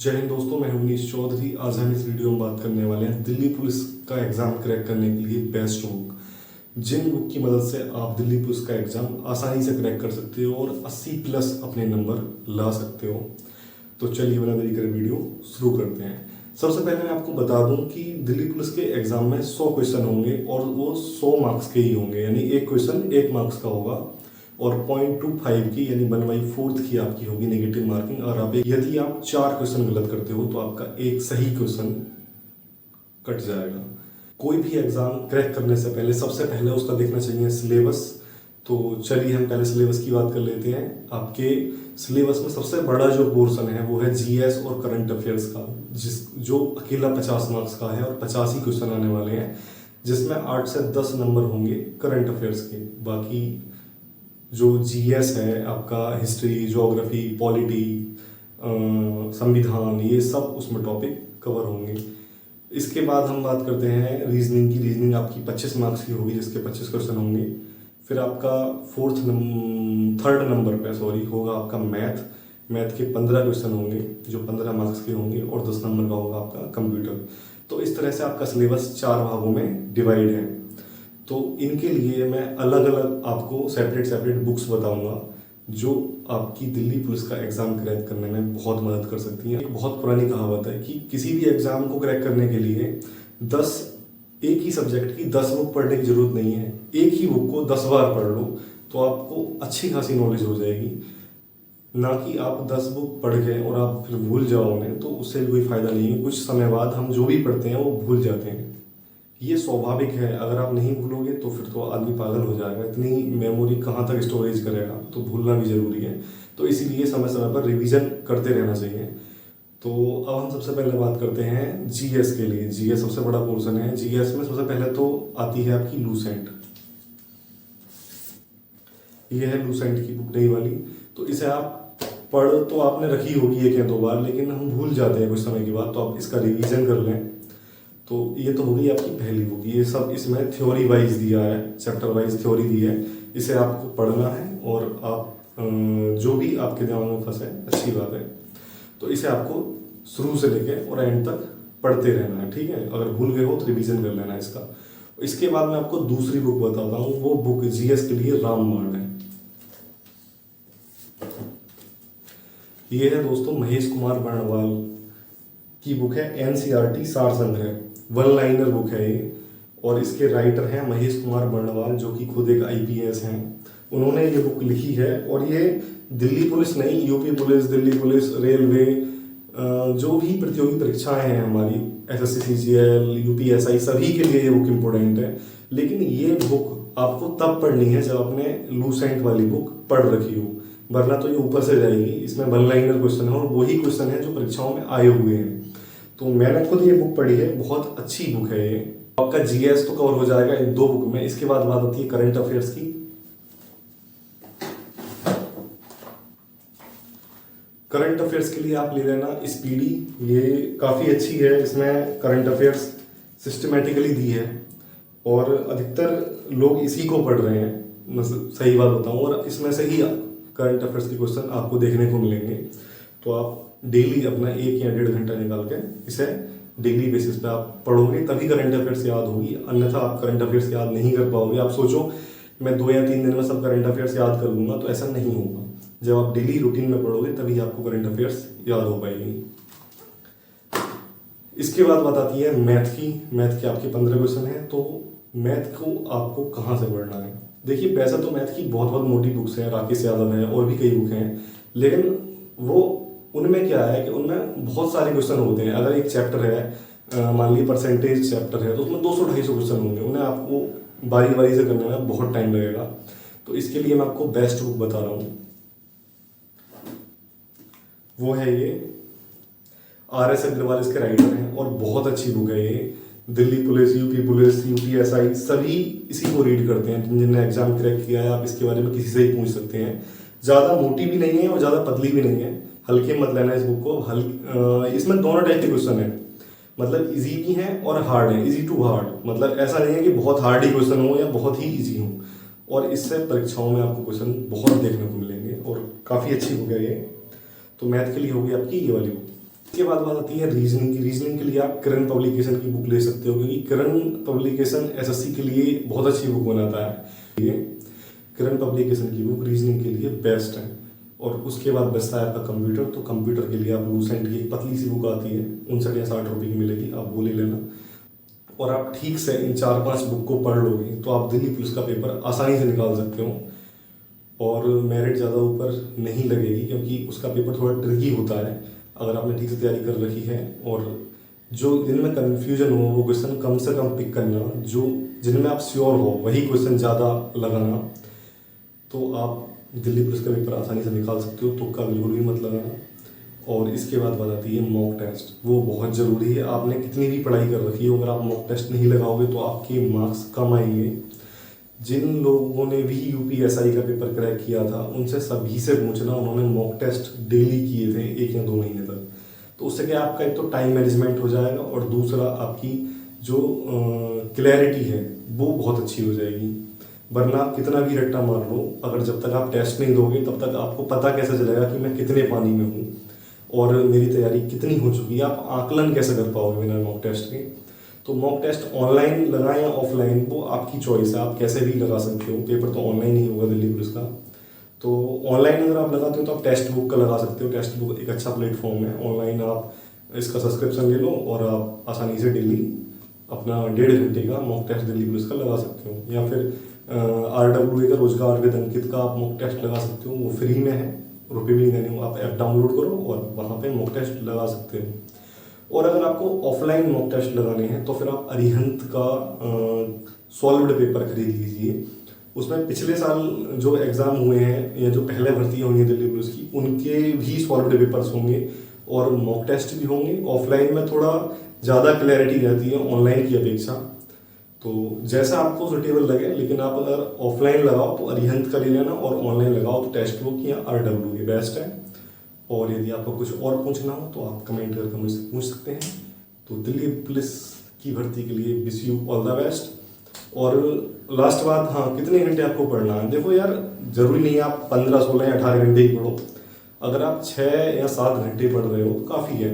जय हिंद दोस्तों, मैं मनीष चौधरी। आज हम इस वीडियो में बात करने वाले हैं दिल्ली पुलिस का एग्ज़ाम क्रैक करने के लिए बेस्ट बुक। जिन बुक की मदद से आप दिल्ली पुलिस का एग्ज़ाम आसानी से क्रैक कर सकते हो और 80 प्लस अपने नंबर ला सकते हो। तो चलिए बिना देरी करे वीडियो शुरू करते हैं। सबसे पहले मैं आपको बता दूं कि दिल्ली पुलिस के एग्ज़ाम में 100 क्वेश्चन होंगे और वो 100 मार्क्स के ही होंगे, यानी एक क्वेश्चन 1 मार्क्स का होगा और 0.25 की यानी 1/4 की आपकी होगी नेगेटिव मार्किंग। और आप यदि आप 4 क्वेश्चन गलत करते हो तो आपका एक सही क्वेश्चन कट जाएगा। कोई भी एग्जाम क्रैक करने से पहले सबसे पहले उसका देखना चाहिए सिलेबस। तो चलिए हम पहले सिलेबस की बात कर लेते हैं। आपके सिलेबस में सबसे बड़ा जो पोर्शन है वो है जीएस और करंट अफेयर्स का, जो अकेला 50 मार्क्स का है और 50 ही क्वेश्चन आने वाले हैं, जिसमें 8 से 10 नंबर होंगे करंट अफेयर्स के। बाकी जो जीएस है आपका हिस्ट्री, ज्योग्राफी, पॉलिटी, संविधान, ये सब उसमें टॉपिक कवर होंगे। इसके बाद हम बात करते हैं रीजनिंग की। रीजनिंग आपकी 25 मार्क्स की होगी, जिसके 25 क्वेश्चन होंगे। फिर आपका थर्ड नंबर पे होगा आपका मैथ के 15 क्वेश्चन होंगे, जो 15 मार्क्स के होंगे और 10 नंबर का होगा आपका कंप्यूटर। तो इस तरह से आपका सिलेबस 4 भागों में डिवाइड है। तो इनके लिए मैं अलग अलग आपको सेपरेट बुक्स बताऊंगा, जो आपकी दिल्ली पुलिस का एग्ज़ाम क्रैक करने में बहुत मदद कर सकती हैं। एक बहुत पुरानी कहावत है कि किसी भी एग्ज़ाम को क्रैक करने के लिए एक ही सब्जेक्ट की 10 बुक पढ़ने की ज़रूरत नहीं है। एक ही बुक को 10 बार पढ़ लो तो आपको अच्छी खासी नॉलेज हो जाएगी। ना कि आप 10 बुक पढ़ गए और आप फिर भूल जाओ उन्हें, तो उससे भी कोई फ़ायदा नहीं है। कुछ समय बाद हम जो भी पढ़ते हैं वो भूल जाते हैं। ये स्वाभाविक है। अगर आप नहीं भूलोगे तो फिर तो आदमी पागल हो जाएगा। इतनी मेमोरी कहाँ तक स्टोरेज करेगा, तो भूलना भी ज़रूरी है। तो इसीलिए समय समय पर रिवीजन करते रहना चाहिए। तो अब हम सबसे पहले बात करते हैं जीएस के लिए। जीएस सबसे बड़ा पोर्शन है। जीएस में सबसे पहले तो आती है आपकी लूसेंट। ये है लूसेंट की बुक, नई वाली। तो इसे आप पढ़ तो आपने रखी होगी 1 या 2 बार, लेकिन हम भूल जाते हैं कुछ समय के बाद। तो आप इसका रिवीजन कर लें। तो ये तो होगी आपकी पहली बुक। ये सब इसमें थ्योरी वाइज दिया है, चैप्टर वाइज थ्योरी दी है। इसे आपको पढ़ना है और आप जो भी आपके दिमाग में फंसे, अच्छी बात है, तो इसे आपको शुरू से लेके और एंड तक पढ़ते रहना है, ठीक है। अगर भूल गए हो तो रिवीजन कर लेना इसका। इसके बाद मैं आपको दूसरी बुक बताता हूँ। वो बुक जीएस के लिए रामबाण है। ये है दोस्तों महेश कुमार बर्णवाल की बुक है। एनसीईआरटी सार संग्रह, 1 लाइनर बुक है ये। और इसके राइटर हैं महेश कुमार बर्णवाल, जो कि खुद एक आईपीएस हैं। उन्होंने ये बुक लिखी है। और ये दिल्ली पुलिस नहीं, UP police, Delhi police, railway, जो भी प्रतियोगी परीक्षाएं हैं हमारी, एसएससी, सीजीएल, यूपीएसआई, सभी के लिए ये बुक इम्पोर्टेंट है। लेकिन ये बुक आपको तब पढ़नी है जब आपने लूसेंट वाली बुक पढ़ रखी हो, वरना तो ये ऊपर से जाएगी। इसमें 1 लाइनर क्वेश्चन है और वही क्वेश्चन है जो परीक्षाओं में आए हुए हैं। तो मैंने खुद ये बुक पढ़ी है, बहुत अच्छी बुक है ये। आपका जीएस तो कवर हो जाएगा इन 2 बुक में। इसके बाद बात होती है करंट अफेयर्स की। करंट अफेयर्स के लिए आप ले लेना स्पीडी। ये काफ़ी अच्छी है। इसमें करंट अफेयर्स सिस्टमेटिकली दी है और अधिकतर लोग इसी को पढ़ रहे हैं, मैं सही बात बताऊं। और इसमें से ही करंट अफेयर्स के क्वेश्चन आपको देखने को मिलेंगे। तो आप डेली अपना 1 या 1.5 घंटा निकाल के इसे डेली बेसिस पे आप पढ़ोगे, तभी करंट अफेयर्स याद होगी। अन्यथा आप करंट अफेयर्स याद नहीं कर पाओगे। आप सोचो मैं 2 या 3 दिन में सब करंट अफेयर्स याद कर लूँगा, तो ऐसा नहीं होगा। जब आप डेली रूटीन में पढ़ोगे तभी आपको करंट अफेयर्स याद हो पाएगी। इसके बाद बात आती है मैथ की। मैथ के आपके 15 क्वेश्चन हैं। तो मैथ को आपको कहाँ से पढ़ना है? देखिए, वैसे तो मैथ की बहुत मोटी बुक्स हैं, राकेश यादव है और भी कई बुक हैं। लेकिन वो उनमें क्या है कि उनमें बहुत सारे क्वेश्चन होते हैं। अगर एक चैप्टर है, मान लीजिए परसेंटेज चैप्टर है, तो उसमें 200-250 क्वेश्चन होंगे। उन्हें आपको बारी बारी से करने में बहुत टाइम लगेगा। तो इसके लिए मैं आपको बेस्ट बुक बता रहा हूँ। वो है ये RS अग्रवाल, इसके राइटर हैं और बहुत अच्छी बुक है ये। Delhi police, UP police, UPSI सभी इसी को रीड करते हैं। जिन्होंने एग्जाम क्रैक किया है, आप इसके बारे में किसी से ही पूछ सकते हैं। ज़्यादा मोटी भी नहीं है और ज़्यादा पतली भी नहीं है। हल्के मत लेना इस बुक को। इसमें दोनों टाइप के क्वेश्चन है, मतलब इजी भी हैं और हार्ड है। इजी टू हार्ड, मतलब ऐसा नहीं है कि बहुत हार्ड ही क्वेश्चन हो या बहुत ही इजी हो। और इससे परीक्षाओं में आपको क्वेश्चन बहुत देखने को मिलेंगे और काफ़ी अच्छी बुक है ये। तो मैथ के लिए होगी आपकी ये वाली बुक। इसके बाद बात आती है रीजनिंग की। रीजनिंग के लिए आप किरण पब्लिकेशन की बुक ले सकते हो, क्योंकि किरण पब्लिकेशन एसएससी के लिए बहुत अच्छी बुक बनाता है। ये किरण पब्लिकेशन की बुक रीजनिंग के लिए बेस्ट है। और उसके बाद बचता है आपका कंप्यूटर। तो कंप्यूटर के लिए आप लूसेंट की एक पतली सी बुक आती है, 59 या 60 रुपये की मिलेगी, आप वो ले लेना। और आप ठीक से इन 4-5 बुक को पढ़ लोगे तो आप दिल्ली पुलिस का पेपर आसानी से निकाल सकते हो। और मेरिट ज़्यादा ऊपर नहीं लगेगी, क्योंकि उसका पेपर थोड़ा ट्रिकी होता है अगर आपने ठीक से तैयारी कर रखी है। और जो जिनमें कन्फ्यूजन हो वो क्वेश्चन कम से कम पिक करना, जो जिनमें आप श्योर हो वही क्वेश्चन ज़्यादा लगाना, तो आप दिल्ली पुलिस का पेपर आसानी से निकाल सकते हो। तुक्का बिल्कुल भी मत लगाना। और इसके बाद बात आती है मॉक टेस्ट। वो बहुत ज़रूरी है। आपने कितनी भी पढ़ाई कर रखी हो, अगर आप मॉक टेस्ट नहीं लगाओगे तो आपके मार्क्स कम आएंगे। जिन लोगों ने भी यूपीएसआई का पेपर क्रैक किया था उनसे सभी से पूछना, उन्होंने मॉक टेस्ट डेली किए थे 1 या 2 महीने तक। तो उससे क्या आपका एक तो टाइम मैनेजमेंट हो जाएगा, और दूसरा आपकी जो क्लैरिटी है वो बहुत अच्छी हो जाएगी। वरना आप कितना भी रट्टा मार लो, अगर जब तक आप टेस्ट नहीं दोगे तब तक आपको पता कैसे चलेगा कि मैं कितने पानी में हूँ और मेरी तैयारी कितनी हो चुकी है। आप आकलन कैसे कर पाओगे बिना मॉक टेस्ट के। तो मॉक टेस्ट ऑनलाइन लगाएं या ऑफलाइन, वो आपकी चॉइस है, आप कैसे भी लगा सकते हो। पेपर तो ऑनलाइन ही होगा दिल्ली पुलिस का। तो ऑनलाइन अगर आप लगाते हो तो आप टेक्स्ट बुक का लगा सकते हो। टेक्स्ट बुक एक अच्छा प्लेटफॉर्म है। ऑनलाइन आप इसका सब्सक्रिप्शन ले लो और आप आसानी से डेली अपना 1.5 घंटे का मॉक टेस्ट दिल्ली पुलिस का लगा सकते हो। या फिर RWA का रोजगार विद अंकित का आप मॉक टेस्ट लगा सकते हो, वो फ्री में है, रुपये भी नहीं देने हो। आप ऐप डाउनलोड करो और वहाँ पे मॉक टेस्ट लगा सकते हो। और अगर आपको ऑफलाइन मॉक टेस्ट लगाने हैं तो फिर आप अरिहंत का सॉल्व्ड पेपर खरीद लीजिए। उसमें पिछले साल जो एग्ज़ाम हुए हैं या जो पहले भर्ती हुई है दिल्ली पुलिस की, उनके भी सॉल्व्ड पेपर्स होंगे और मॉक टेस्ट भी होंगे। ऑफलाइन में थोड़ा ज़्यादा क्लैरिटी रहती है ऑनलाइन की अपेक्षा। तो जैसा आपको सुटेबल लगे, लेकिन आप अगर ऑफलाइन लगाओ तो अरिहंत का ले लेना, और ऑनलाइन लगाओ तो टेक्स्ट बुक या RWA बेस्ट है। और यदि आपको कुछ और पूछना हो तो आप कमेंट करके मुझसे पूछ सकते हैं। तो दिल्ली पुलिस की भर्ती के लिए wish you all the best. और लास्ट बात, हाँ, कितने घंटे आपको पढ़ना है। देखो यार, ज़रूरी नहीं है आप 15, 16 या 18 घंटे ही पढ़ो। अगर आप 6 या 7 घंटे पढ़ रहे हो तो काफ़ी है।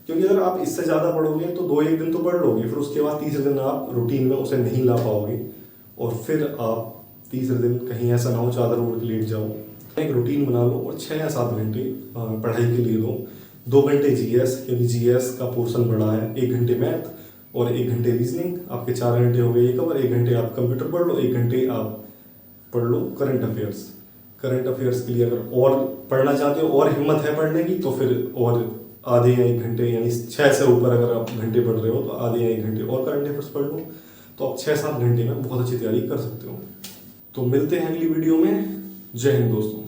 क्योंकि अगर आप इससे ज़्यादा पढ़ोगे तो 2-1 दिन तो पढ़ लोगे, फिर उसके बाद तीसरे दिन आप रूटीन में उसे नहीं ला पाओगे, और फिर आप तीसरे दिन कहीं ऐसा ना हो चादर ओढ़ के लेट जाओ। एक रूटीन बना लो और 6 या 7 घंटे पढ़ाई के लिए दो। 2 घंटे GS, क्योंकि GS का पोर्शन बड़ा है। 1 घंटे मैथ और 1 घंटे रीजनिंग, आपके 4 घंटे हो गए ये कवर। 1 घंटे आप कंप्यूटर पढ़ लो, 1 घंटे आप पढ़ लो करंट अफेयर्स। करंट अफेयर्स के लिए अगर और पढ़ना चाहते हो और हिम्मत है पढ़ने की तो फिर और आधे या 1 घंटे, यानी 6 से ऊपर अगर आप घंटे पढ़ रहे हो तो आधे या 1 घंटे और करंट अफेयर्स पढ़ लो, तो आप 6-7 घंटे में बहुत अच्छी तैयारी कर सकते हो। तो मिलते हैं अगली वीडियो में। जय हिंद दोस्तों।